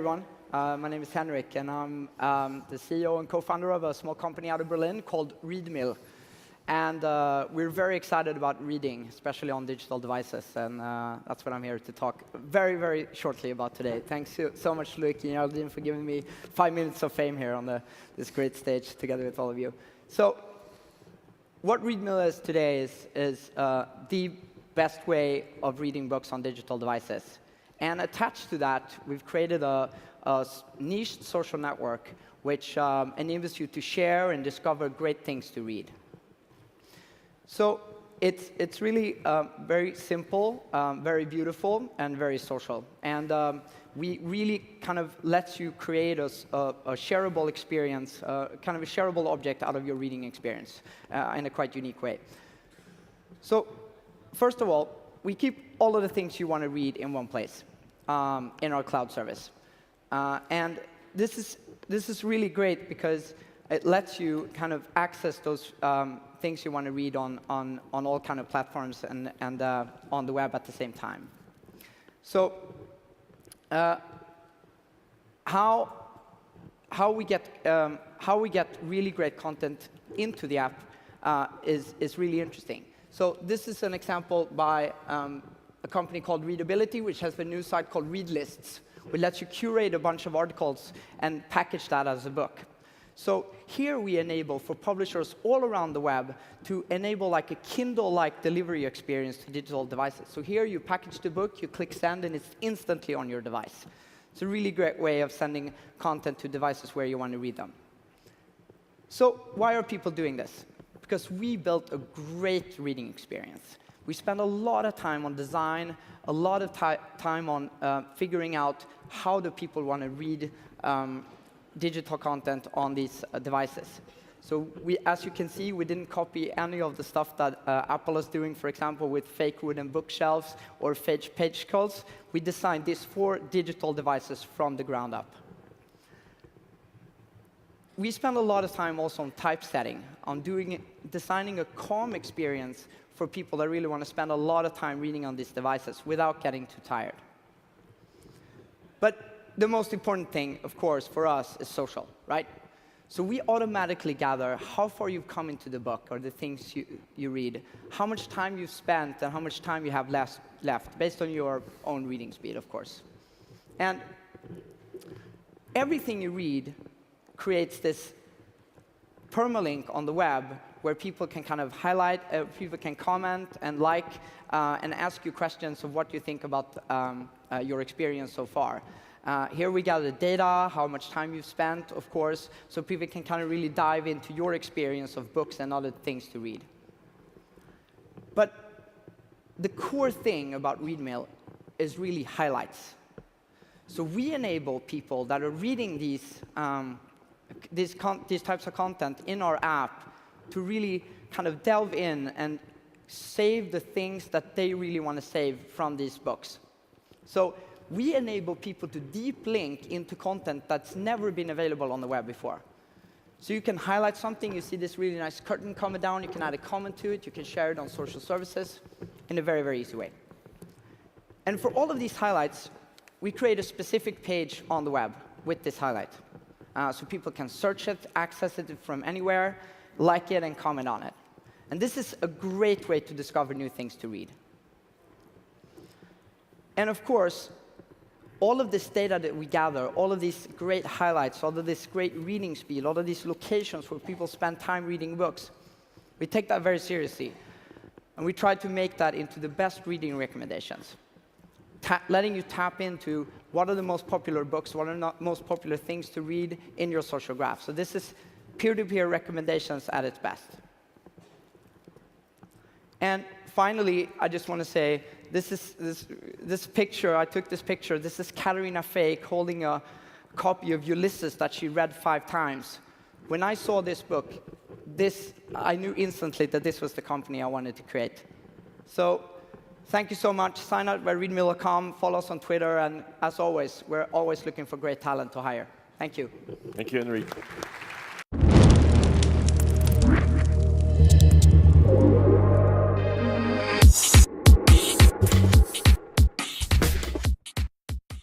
everyone. My name is Henrik, and I'm the CEO and co-founder of a small company out of Berlin called Readmill. And we're very excited about reading, especially on digital devices. And that's what I'm here to talk very, very shortly about today. Thanks so much, Luke and Geraldine, for giving me 5 minutes of fame here on this great stage together with all of you. So what Readmill is today is the best way of reading books on digital devices. And attached to that, we've created a niche social network which enables you to share and discover great things to read. So it's really very simple, very beautiful, and very social. And we really kind of lets you create a shareable experience, kind of a shareable object out of your reading experience in a quite unique way. So first of all, we keep all of the things you want to read in one place in our cloud service. And this is really great because it lets you kind of access those things you want to read on all kind of platforms and on the web at the same time. So how we get really great content into the app is really interesting. So this is an example by a company called Readability, which has a new site called Read Lists, which lets you curate a bunch of articles and package that as a book. So here we enable for publishers all around the web to enable like a Kindle-like delivery experience to digital devices. So here you package the book, you click send, and it's instantly on your device. It's a really great way of sending content to devices where you want to read them. So why are people doing this? Because we built a great reading experience. We spend a lot of time on design, a lot of time on figuring out how do people want to read digital content on these devices. So as you can see, we didn't copy any of the stuff that Apple is doing, for example, with fake wooden bookshelves or fake page scrolls. We designed these for digital devices from the ground up. We spend a lot of time also on typesetting, on designing a calm experience for people that really want to spend a lot of time reading on these devices without getting too tired. But the most important thing, of course, for us is social, right? So we automatically gather how far you've come into the book or the things you read, how much time you've spent, and how much time you have left, based on your own reading speed, of course. And everything you read creates this permalink on the web where people can kind of highlight, people can comment and like, and ask you questions of what you think about your experience so far. Here we gather data, how much time you've spent, of course, so people can kind of really dive into your experience of books and other things to read. But the core thing about Readmill is really highlights. So we enable people that are reading these types of content in our app to really kind of delve in and save the things that they really want to save from these books. So we enable people to deep link into content that's never been available on the web before. So you can highlight something, you see this really nice curtain coming down, you can add a comment to it, you can share it on social services in a very, very easy way. And for all of these highlights, we create a specific page on the web with this highlight. So people can search it, access it from anywhere, like it, and comment on it. And this is a great way to discover new things to read. And of course, all of this data that we gather, all of these great highlights, all of this great reading speed, all of these locations where people spend time reading books, we take that very seriously. And we try to make that into the best reading recommendations. Letting you tap into what are the most popular books, what are the most popular things to read in your social graph. So this is peer-to-peer recommendations at its best. And finally, I just want to say, this picture, I took this picture. This is Katarina Fake holding a copy of Ulysses that she read 5 times. When I saw this book, I knew instantly that this was the company I wanted to create. So thank you so much. Sign up by readmill.com, follow us on Twitter, and as always, we're always looking for great talent to hire. Thank you. Thank you, Henrik.